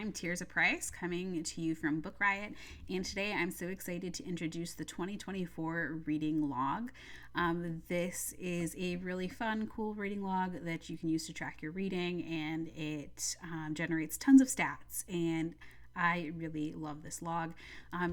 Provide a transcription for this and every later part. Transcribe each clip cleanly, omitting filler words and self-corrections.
I'm Tirza Price, coming to you from Book Riot, and today I'm so excited to introduce the 2024 reading log. This is a really fun, cool reading log that you can use to track your reading, and it generates tons of stats, and I really love this log.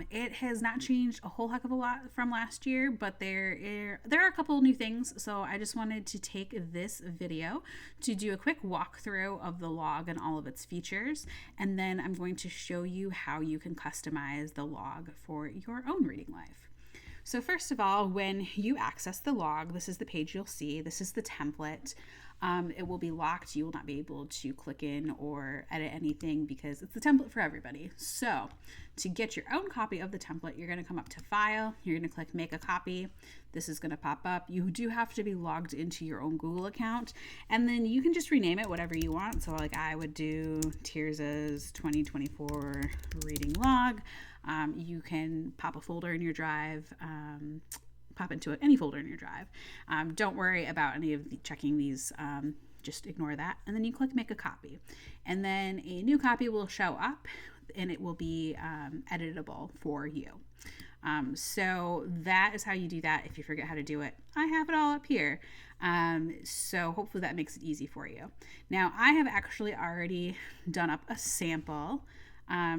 It has not changed a whole heck of a lot from last year, but there are a couple new things. So I just wanted to take this video to do a quick walkthrough of the log and all of its features. And then I'm going to show you how you can customize the log for your own reading life. So first of all, when you access the log, this is the page you'll see. This is the template. It will be locked. You will not be able to click in or edit anything because it's the template for everybody. So to get your own copy of the template, you're going to come up to File. You're going to click Make a Copy. This is going to pop up. You do have to be logged into your own Google account, and then you can just rename it whatever you want. So like I would do Tirza's 2024 reading log. You can pop a folder in your drive. Pop into any folder in your drive. Don't worry about any of checking these. Just ignore that. And then you click Make a Copy. And then a new copy will show up, and it will be editable for you. So that is how you do that. If you forget how to do it, I have it all up here. So hopefully that makes it easy for you. Now, I have actually already done up a sample.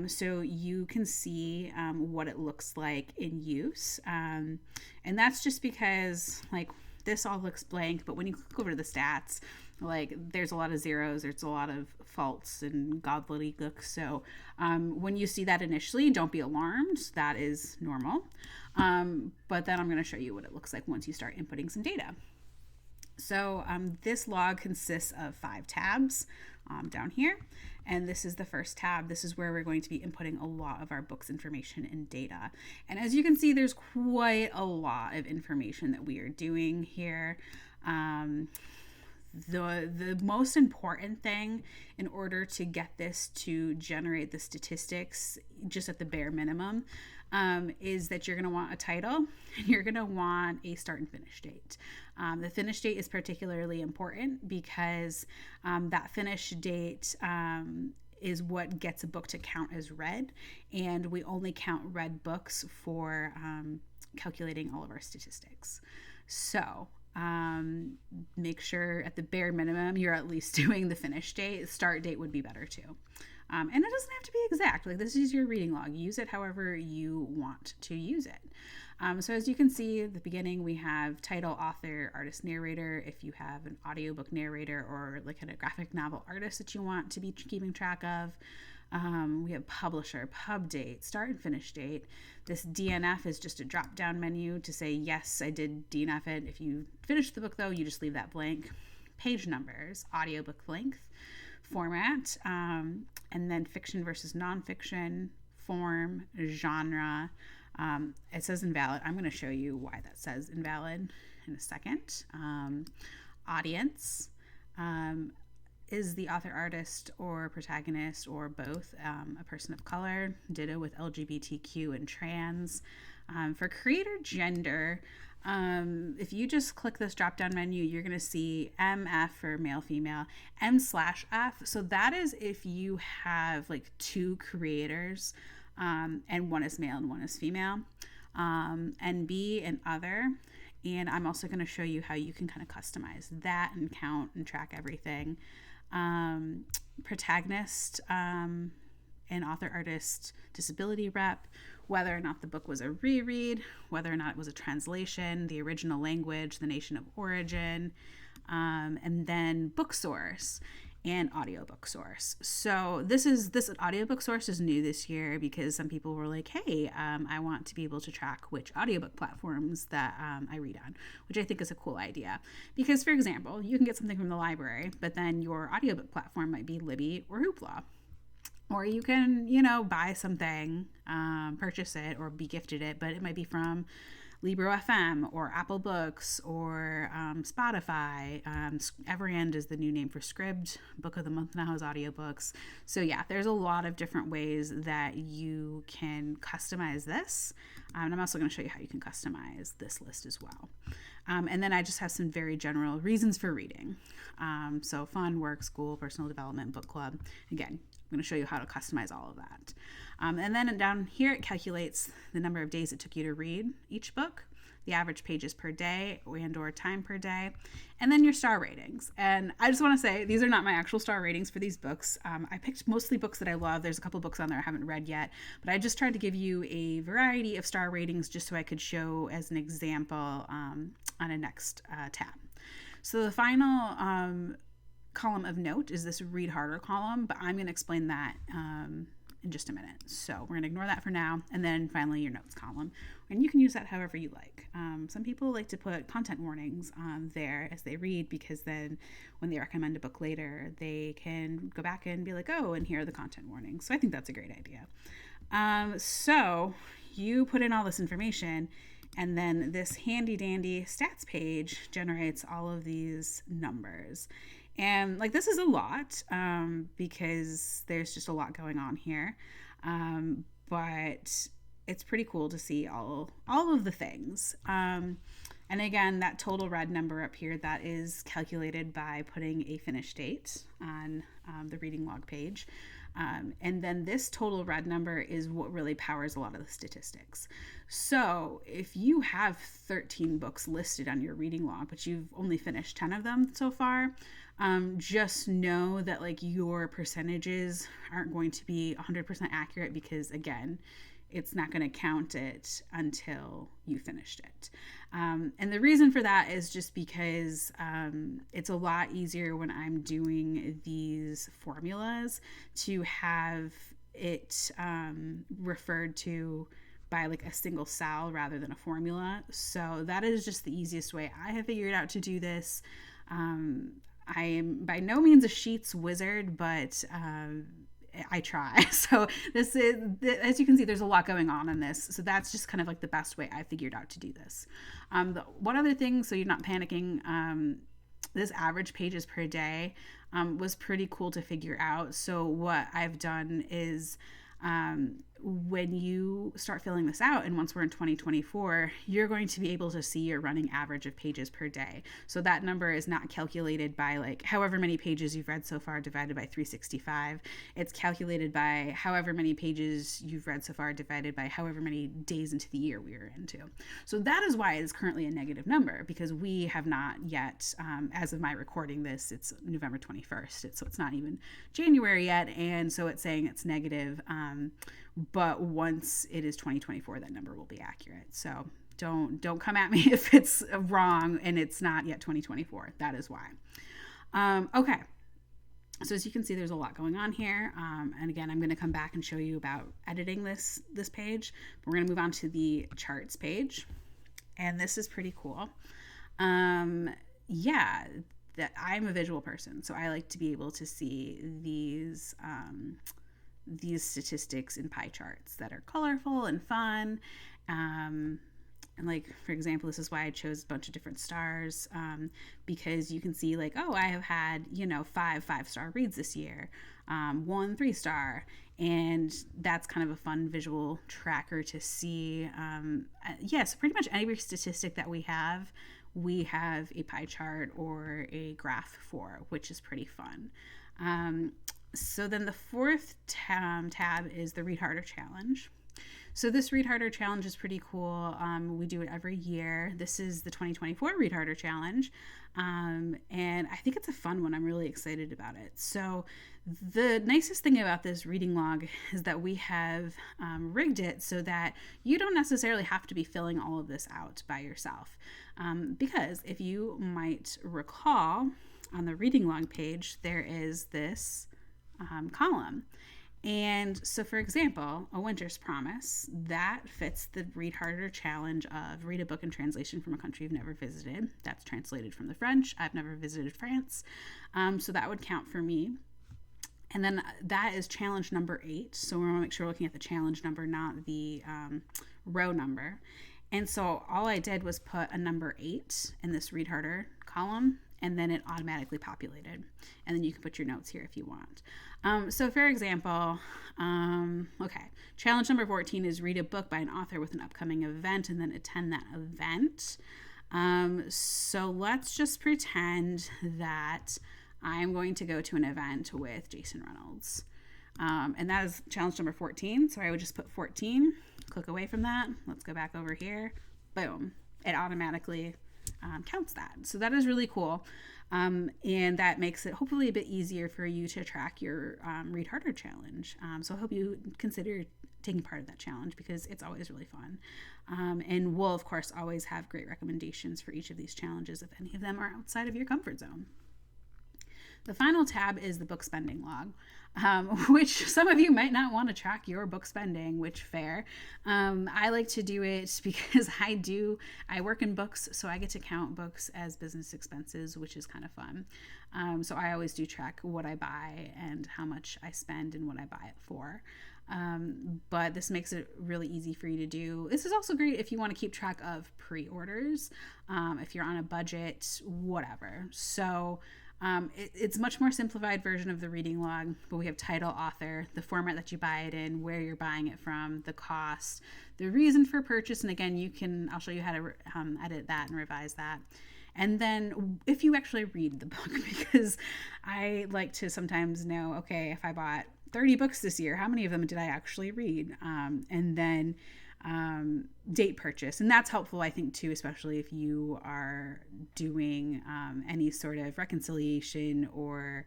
So you can see what it looks like in use. And that's just because like this all looks blank, but when you click over to the stats, like there's a lot of zeros, there's a lot of faults and gobbledygook. So when you see that initially, don't be alarmed. That is normal. But then I'm going to show you what it looks like once you start inputting some data. So this log consists of 5 tabs down here, and this is the first tab. This is where we're going to be inputting a lot of our books information and data. And as you can see, there's quite a lot of information that we are doing here. The most important thing in order to get this to generate the statistics just at the bare minimum is that you're going to want a title and you're going to want a start and finish date. The finish date is particularly important because that finish date is what gets a book to count as read, and we only count read books for calculating all of our statistics. So make sure at the bare minimum you're at least doing the finish date. Start date would be better too. And it doesn't have to be exact. Like this is your reading log. Use it however you want to use it. So as you can see at the beginning, we have title, author, artist, narrator. If you have an audiobook narrator or like a graphic novel artist that you want to be keeping track of. We have publisher, pub date, start and finish date. This DNF is just a drop down menu to say, yes, I did DNF it. If you finish the book though, you just leave that blank. Page numbers, audiobook length, format, and then fiction versus nonfiction, form, genre. It says invalid. I'm going to show you why that says invalid in a second. Audience. Is the author, artist, or protagonist, or both a person of color? Ditto with LGBTQ and trans. For creator gender, if you just click this drop down menu, you're going to see MF for male, female, M/F. So that is if you have like 2 creators and one is male and one is female. NB and other. And I'm also going to show you how you can kind of customize that and count and track everything. Protagonist and author, artist, disability rep, whether or not the book was a reread, whether or not it was a translation, the original language, the nation of origin, and then book source and audiobook source. So this audiobook source is new this year because some people were like, hey, I want to be able to track which audiobook platforms that I read on, which I think is a cool idea. Because, for example, you can get something from the library, but then your audiobook platform might be Libby or Hoopla. Or you can, buy something, purchase it, or be gifted it, but it might be from Libro FM or Apple Books or Spotify. Everand is the new name for Scribd. Book of the Month now has audiobooks. So yeah, there's a lot of different ways that you can customize this. And I'm also going to show you how you can customize this list as well. And then I just have some very general reasons for reading. So fun, work, school, personal development, book club. Again, I'm going to show you how to customize all of that. And then down here, it calculates the number of days it took you to read each book, the average pages per day and or time per day, and then your star ratings. And I just want to say, these are not my actual star ratings for these books. I picked mostly books that I love. There's a couple books on there I haven't read yet, but I just tried to give you a variety of star ratings just so I could show as an example on a next tab. So the final column of note is this read harder column, but I'm going to explain that in just a minute. So we're going to ignore that for now. And then finally your notes column. And you can use that however you like. Some people like to put content warnings there as they read, because then when they recommend a book later, they can go back and be like, oh, and here are the content warnings. So I think that's a great idea. So you put in all this information, and then this handy dandy stats page generates all of these numbers. And like, this is a lot because there's just a lot going on here. But it's pretty cool to see all of the things. And again, that total read number up here, that is calculated by putting a finish date on the reading log page. And then this total read number is what really powers a lot of the statistics. So if you have 13 books listed on your reading log, but you've only finished 10 of them so far, just know that like your percentages aren't going to be 100% accurate, because again, it's not going to count it until you finished it. And the reason for that is just because it's a lot easier when I'm doing these formulas to have it referred to by like a single cell rather than a formula. So that is just the easiest way I have figured out to do this. I am by no means a sheets wizard, but I try. So this is, as you can see, there's a lot going on in this. So that's just kind of like the best way I figured out to do this. One other thing, so you're not panicking, this average pages per day was pretty cool to figure out. So what I've done is when you start filling this out, and once we're in 2024, you're going to be able to see your running average of pages per day. So that number is not calculated by like however many pages you've read so far divided by 365. It's calculated by however many pages you've read so far divided by however many days into the year we are into. So that is why it is currently a negative number, because we have not yet, as of my recording this, it's November 21st. So it's not even January yet. And so it's saying it's negative. But once it is 2024, that number will be accurate. So don't come at me if it's wrong and it's not yet 2024. That is why. Okay. So as you can see, there's a lot going on here. And again, I'm going to come back and show you about editing this page. We're going to move on to the charts page. And this is pretty cool. Yeah, that I'm a visual person, so I like to be able to see these statistics in pie charts that are colorful and fun. And like, for example, this is why I chose a bunch of different stars, because you can see like, oh, I have had, 5 5-star reads this year, 1 3-star. And that's kind of a fun visual tracker to see. Yes, pretty much every statistic that we have a pie chart or a graph for, which is pretty fun. So then the fourth tab is the Read Harder Challenge. So this Read Harder Challenge is pretty cool. We do it every year. This is the 2024 Read Harder Challenge. And I think it's a fun one. I'm really excited about it. So the nicest thing about this reading log is that we have rigged it so that you don't necessarily have to be filling all of this out by yourself. Because if you might recall, on the reading log page, there is this column. And so, for example, A Winter's Promise, that fits the Read Harder Challenge of read a book in translation from a country you've never visited. That's translated from the French. I've never visited France. So that would count for me. And then that is challenge number 8. So we want to make sure we're looking at the challenge number, not the row number. And so all I did was put a number 8 in this Read Harder column, and then it automatically populated. And then you can put your notes here if you want. So for example, okay, challenge number 14 is read a book by an author with an upcoming event and then attend that event. So let's just pretend that I'm going to go to an event with Jason Reynolds. And that is challenge number 14. So I would just put 14, click away from that. Let's go back over here. Boom. It automatically counts that. So that is really cool. And that makes it hopefully a bit easier for you to track your Read Harder challenge. So I hope you consider taking part of that challenge because it's always really fun. And we'll, of course, always have great recommendations for each of these challenges if any of them are outside of your comfort zone. The final tab is the book spending log, which some of you might not want to track your book spending, which fair. I like to do it because I work in books, so I get to count books as business expenses, which is kind of fun. So I always do track what I buy and how much I spend and what I buy it for. But this makes it really easy for you to do. This is also great if you want to keep track of pre-orders, if you're on a budget, whatever. So it's a much more simplified version of the reading log, but we have title, author, the format that you buy it in, where you're buying it from, the cost, the reason for purchase. And again, I'll show you how to edit that and revise that. And then if you actually read the book, because I like to sometimes know, okay, if I bought 30 books this year, how many of them did I actually read? And then date purchase. And that's helpful, I think, too, especially if you are doing any sort of reconciliation or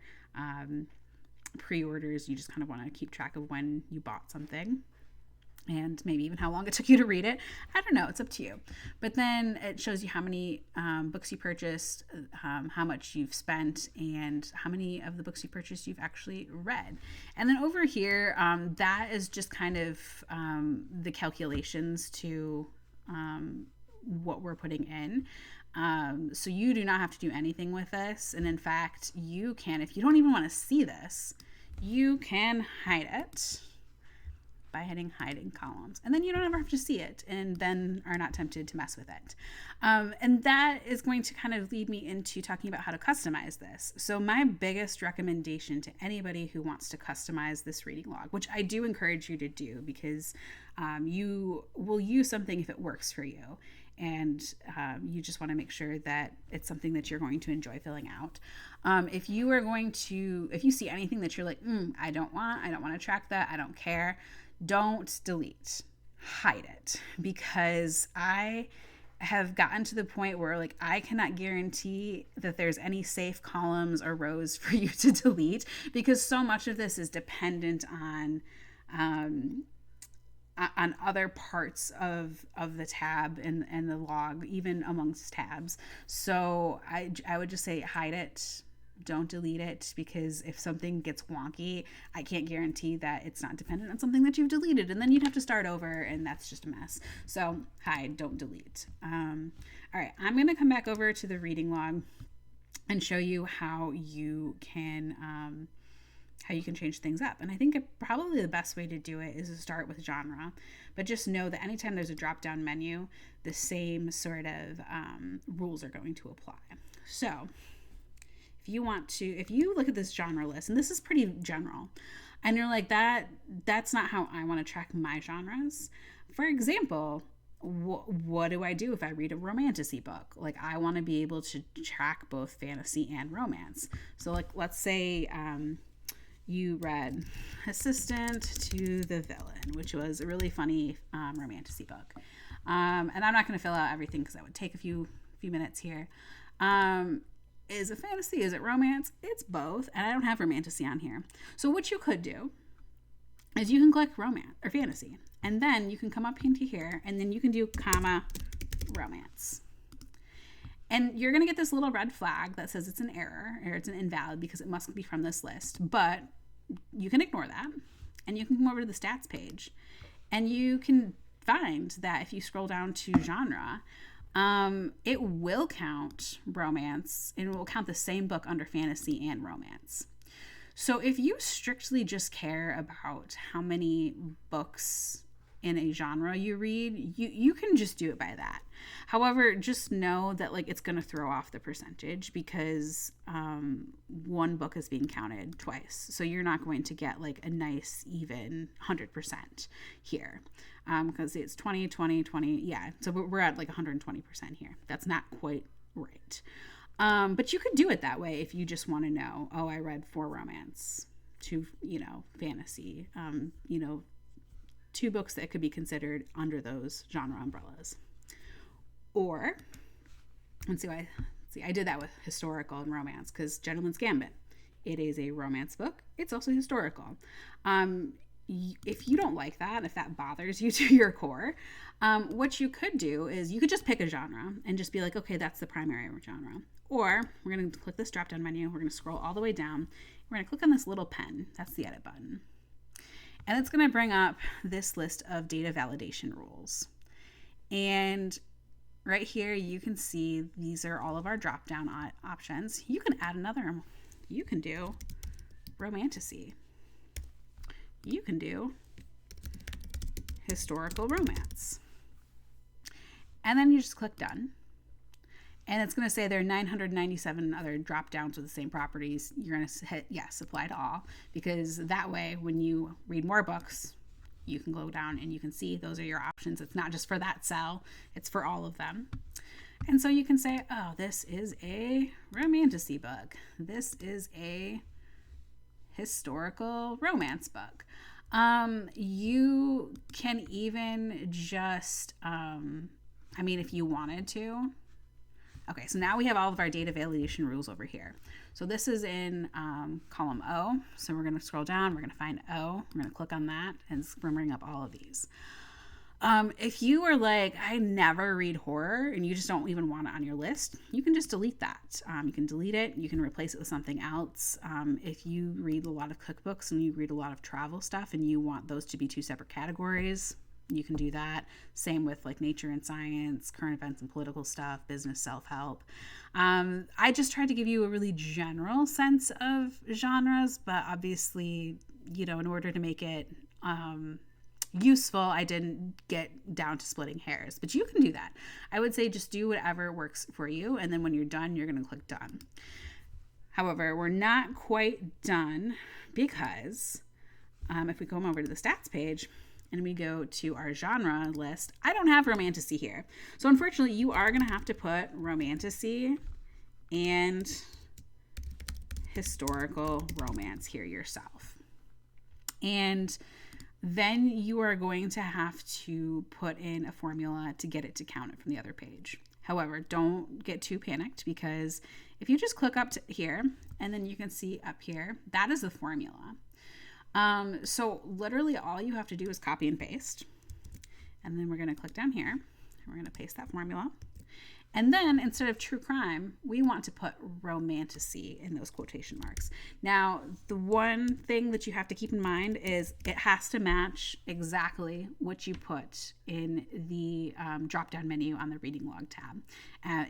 pre-orders. You just kind of want to keep track of when you bought something and maybe even how long it took you to read it. I don't know. It's up to you. But then it shows you how many books you purchased, how much you've spent, and how many of the books you purchased you've actually read. And then over here, that is just kind of the calculations to what we're putting in. So you do not have to do anything with this. And in fact, you can, if you don't even want to see this, you can hide it by hitting hide in columns, and then you don't ever have to see it and then are not tempted to mess with it. And that is going to kind of lead me into talking about how to customize this. So my biggest recommendation to anybody who wants to customize this reading log, which I do encourage you to do because you will use something if it works for you, and you just want to make sure that it's something that you're going to enjoy filling out. If you see anything that you're like, I don't want to track that, I don't care, don't delete, hide it, because I have gotten to the point where like I cannot guarantee that there's any safe columns or rows for you to delete, because so much of this is dependent on other parts of the tab and the log, even amongst tabs. So I would just say hide it. Don't delete it, because if something gets wonky, I can't guarantee that it's not dependent on something that you've deleted, and then you'd have to start over, and that's just a mess. So hide, don't delete. All right, I'm going to come back over to the reading log and show you how you can change things up. And I think probably the best way to do it is to start with genre, but just know that anytime there's a drop-down menu, the same sort of rules are going to apply. So if you look at this genre list, and this is pretty general, and you're like, that's not how I want to track my genres. For example, what do I do if I read a romantasy book? Like, I want to be able to track both fantasy and romance. So like, let's say you read Assistant to the Villain, which was a really funny romantasy book. And I'm not going to fill out everything because that would take a few minutes here. Is it fantasy? Is it romance? It's both. And I don't have romantasy on here. So what you could do is you can click romance or fantasy, and then you can come up into here, and then you can do comma romance. And you're going to get this little red flag that says it's an error or it's an invalid because it must be from this list. But you can ignore that, and you can come over to the stats page, and you can find that if you scroll down to genre, it will count romance, and it will count the same book under fantasy and romance. So if you strictly just care about how many books in a genre you read, you can just do it by that. However, just know that like it's going to throw off the percentage because one book is being counted twice. So you're not going to get like a nice even 100% here because it's 20, 20, 20. Yeah, so we're at like 120% here. That's not quite right. But you could do it that way if you just want to know, oh, I read 4 romance to, fantasy, 2 books that could be considered under those genre umbrellas. Or, I did that with historical and romance, because Gentleman's Gambit, it is a romance book. It's also historical. If you don't like that, if that bothers you to your core, what you could do is you could just pick a genre and just be like, okay, that's the primary genre. Or we're going to click this drop down menu. We're going to scroll all the way down. We're going to click on this little pen. That's the edit button. And it's going to bring up this list of data validation rules. And right here, you can see these are all of our drop down options. You can add another. You can do romantasy. You can do historical romance. And then you just click done. And it's going to say there are 997 other drop downs with the same properties. You're going to hit yes, apply to all, because that way when you read more books, you can go down and you can see those are your options. It's not just for that cell, it's for all of them. And so you can say, oh, this is a romantasy book. This is a historical romance book. You can even just, if you wanted to. Okay, so now we have all of our data validation rules over here. So this is in column O. So we're going to scroll down. We're going to find O. We're going to click on that, and it's going to bring up all of these. If you are like, I never read horror, and you just don't even want it on your list, you can just delete that. You can delete it. You can replace it with something else. If you read a lot of cookbooks and you read a lot of travel stuff and you want those to be 2 separate categories, you can do that. Same with like nature and science, current events and political stuff, business, self-help. I just tried to give you a really general sense of genres, but obviously, in order to make it useful, I didn't get down to splitting hairs, but you can do that. I would say just do whatever works for you, and then when you're done, you're going to click done. However, we're not quite done, because if we come over to the stats page and we go to our genre list, I don't have romantasy here. So unfortunately, you are going to have to put romantasy and historical romance here yourself. And then you are going to have to put in a formula to get it to count it from the other page. However, don't get too panicked, because if you just click up to here, and then you can see up here, that is the formula. So literally all you have to do is copy and paste. And then we're going to click down here. We're going to paste that formula. And then instead of true crime, we want to put romantasy in those quotation marks. Now, the one thing that you have to keep in mind is it has to match exactly what you put in the drop-down menu on the reading log tab.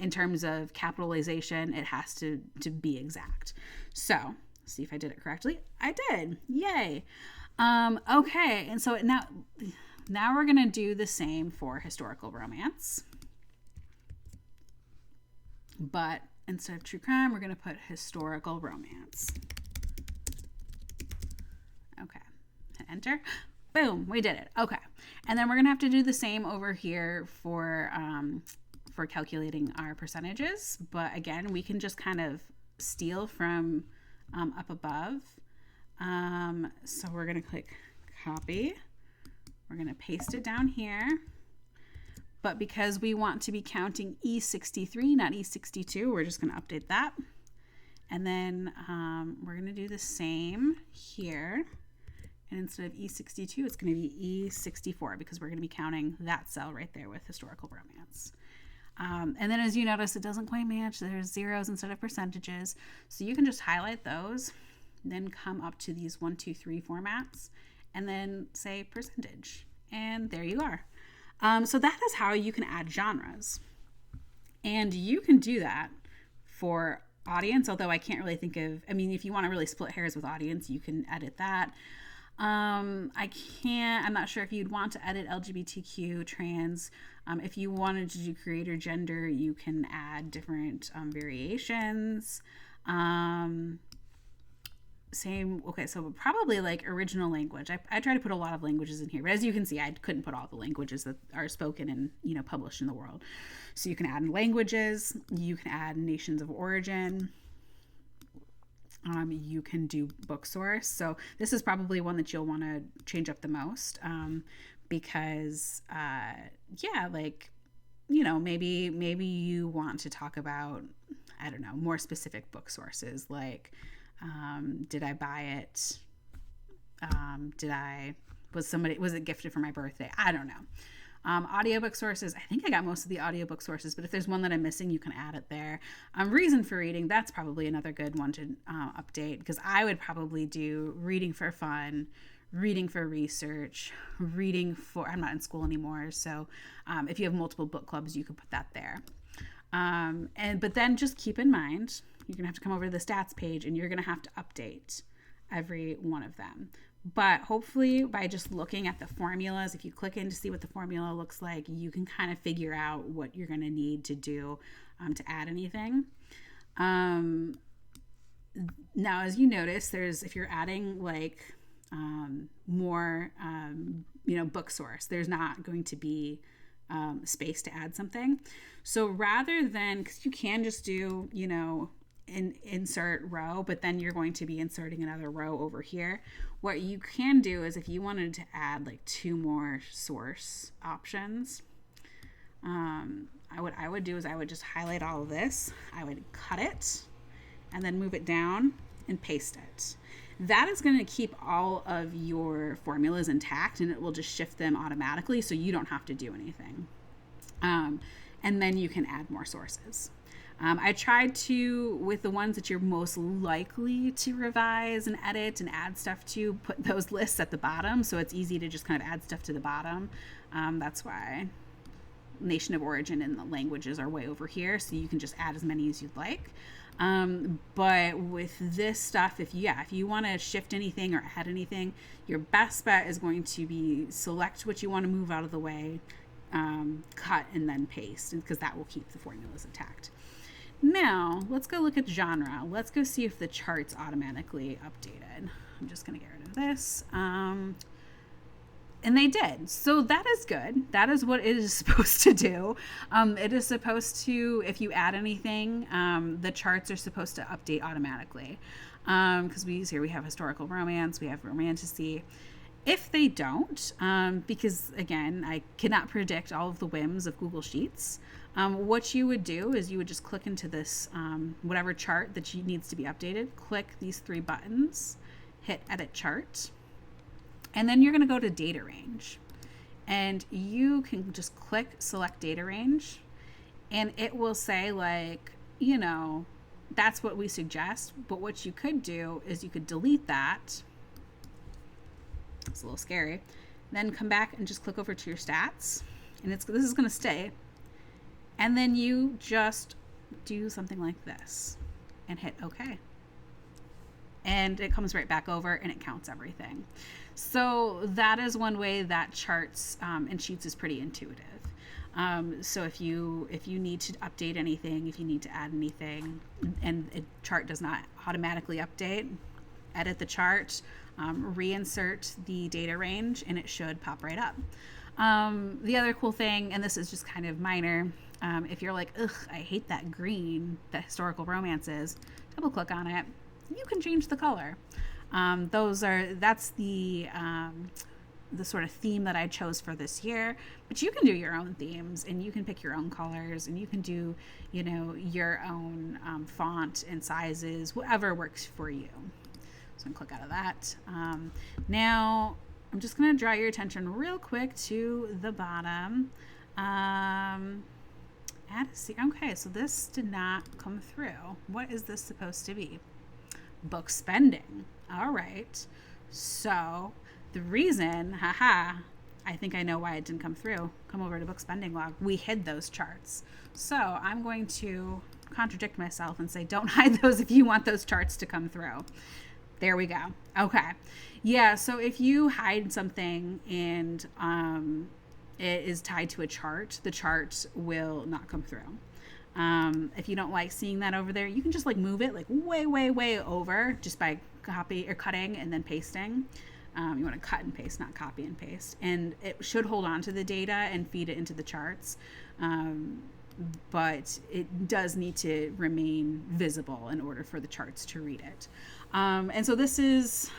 In terms of capitalization, it has to be exact. So, see if I did it correctly. I did. Yay. Okay. And so now we're going to do the same for historical romance. But instead of true crime, we're going to put historical romance. Okay. Hit enter. Boom. We did it. Okay. And then we're going to have to do the same over here for calculating our percentages. But again, we can just kind of steal from up above. So we're going to click copy. We're going to paste it down here. But because we want to be counting E63, not E62, we're just going to update that. And then we're going to do the same here. And instead of E62, it's going to be E64, because we're going to be counting that cell right there with historical romance. And then as you notice, it doesn't quite match. There's zeros instead of percentages. So you can just highlight those, then come up to these 1, 2, 3 formats, and then say percentage. And there you are. So that is how you can add genres. And you can do that for audience, although I can't really think of, if you want to really split hairs with audience, you can edit that. I'm not sure if you'd want to edit LGBTQ, trans. If you wanted to do creator gender, you can add different variations. So probably like original language. I try to put a lot of languages in here, but as you can see, I couldn't put all the languages that are spoken and published in the world. So you can add languages, you can add nations of origin. you can do book source. So this is probably one that you'll want to change up the most, because yeah, like, you know, maybe you want to talk about, I don't know, more specific book sources, like, did I buy it? Was it gifted for my birthday? I don't know. Audiobook sources, I think I got most of the audiobook sources, but if there's one that I'm missing, you can add it there. Reason for reading, that's probably another good one to update, because I would probably do reading for fun, reading for research, I'm not in school anymore, so if you have multiple book clubs, you could put that there. But then just keep in mind, you're gonna have to come over to the stats page and you're gonna have to update every one of them. But hopefully by just looking at the formulas, if you click in to see what the formula looks like, you can kind of figure out what you're going to need to do to add anything. Now, as you notice, if you're adding like more, book source, there's not going to be space to add something. So rather than, because you can just do, insert row, but then you're going to be inserting another row over here. What you can do is, if you wanted to add like 2 more source options, what I would do is I would just highlight all of this. I would cut it and then move it down and paste it. That is going to keep all of your formulas intact, and it will just shift them automatically, so you don't have to do anything. And then you can add more sources. I tried to, with the ones that you're most likely to revise and edit and add stuff to, put those lists at the bottom, so it's easy to just kind of add stuff to the bottom. That's why nation of origin and the languages are way over here, so you can just add as many as you'd like. But with this stuff, if you want to shift anything or add anything, your best bet is going to be select what you want to move out of the way, cut, and then paste, because that will keep the formulas intact. Now, let's go look at genre. Let's go see if the chart's automatically updated. I'm just going to get rid of this. And they did. So that is good. That is what it is supposed to do. It is supposed to, if you add anything, the charts are supposed to update automatically. Because we have historical romance, we have romantasy. If they don't, because again, I cannot predict all of the whims of Google Sheets, what you would do is you would just click into this, whatever chart that needs to be updated, click these 3 buttons, hit edit chart, and then you're going to go to data range. And you can just click select data range, and it will say, like, that's what we suggest. But what you could do is you could delete that. It's a little scary. Then come back and just click over to your stats, and this is going to stay. And then you just do something like this and hit OK. And it comes right back over and it counts everything. So that is one way that charts and sheets is pretty intuitive. So if you need to update anything, if you need to add anything, and a chart does not automatically update, edit the chart, reinsert the data range, and it should pop right up. The other cool thing, and this is just kind of minor, if you're like, ugh, I hate that green that historical romance is, double click on it. You can change the color. That's the sort of theme that I chose for this year, but you can do your own themes, and you can pick your own colors, and you can do, your own font and sizes, whatever works for you. So I'm going to click out of that. Now I'm just going to draw your attention real quick to the bottom. Okay, so this did not come through. What is this supposed to be? Book spending. All right. So the reason, I think I know why it didn't come through. Come over to book spending log. We hid those charts. So I'm going to contradict myself and say, don't hide those if you want those charts to come through. There we go. Okay. Yeah, so if you hide something and it is tied to a chart, the chart will not come through. If you don't like seeing that over there, you can just move it way over just by cutting and then pasting. You want to cut and paste, not copy and paste. And it should hold on to the data and feed it into the charts. But it does need to remain visible in order for the charts to read it. And so this is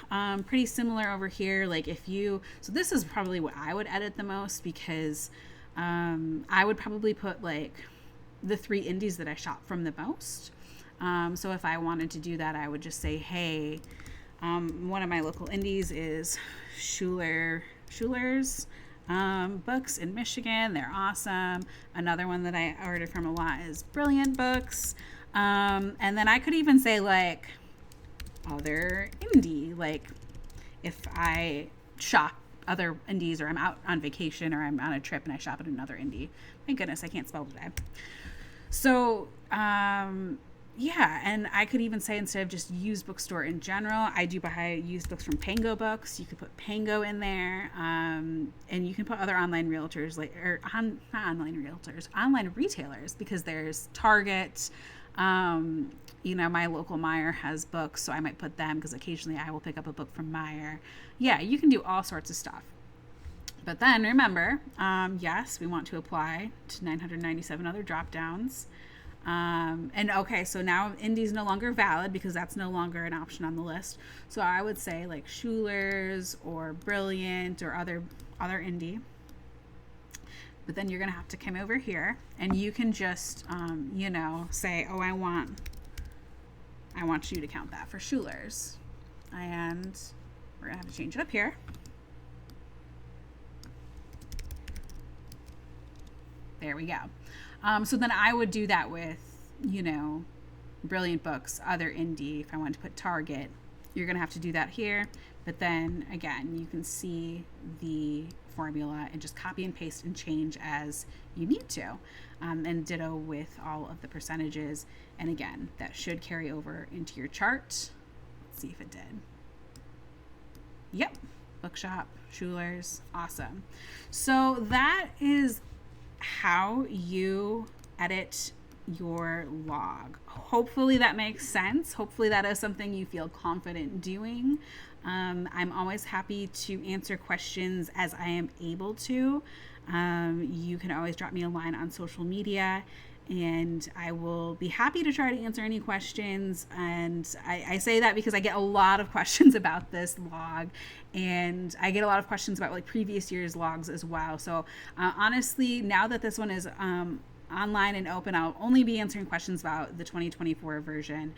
pretty similar over here. Like so this is probably what I would edit the most, because I would probably put like the 3 indies that I shop from the most. So if I wanted to do that, I would just say, hey, one of my local indies is Schuler's books in Michigan. They're awesome. Another one that I ordered from a lot is Brilliant Books. And then I could even say like other indie, like if I shop other indies, or I'm out on vacation, or I'm on a trip and I shop at another indie. My goodness, I can't spell today. So yeah, and I could even say, instead of just used bookstore in general, I do buy used books from Pango Books. You could put Pango in there, and you can put other online realtors, not online realtors, online retailers, because there's Target. My local Meijer has books, so I might put them, because occasionally I will pick up a book from Meijer. Yeah, you can do all sorts of stuff. But then remember, yes, we want to apply to 997 other drop downs. And okay, so now indie's no longer valid, because that's no longer an option on the list. So I would say like Schuler's or Brilliant or other indie. But then you're going to have to come over here, and you can just, say, oh, I want you to count that for Schuler's. And we're going to have to change it up here. There we go. So then I would do that with, Brilliant Books, other indie. If I wanted to put Target, you're going to have to do that here. But then again, you can see the formula and just copy and paste and change as you need to. And ditto with all of the percentages. And again, that should carry over into your chart. Let's see if it did. Yep. Bookshop, Schuler's, awesome. So that is how you edit your log. Hopefully that makes sense. Hopefully that is something you feel confident doing. I'm always happy to answer questions as I am able to. You can always drop me a line on social media, and I will be happy to try to answer any questions. And I say that because I get a lot of questions about this log, and I get a lot of questions about like previous year's logs as well. So honestly, now that this one is online and open, I'll only be answering questions about the 2024 version.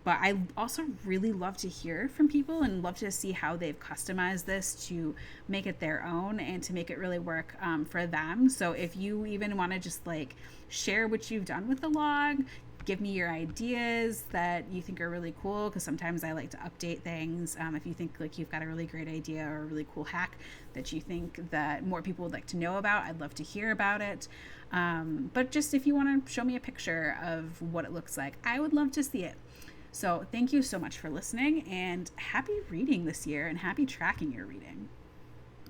But I also really love to hear from people and love to see how they've customized this to make it their own and to make it really work for them. So if you even want to just like share what you've done with the log, give me your ideas that you think are really cool, because sometimes I like to update things. If you think like you've got a really great idea or a really cool hack that you think that more people would like to know about, I'd love to hear about it. But just if you want to show me a picture of what it looks like, I would love to see it. So thank you so much for listening, and happy reading this year, and happy tracking your reading.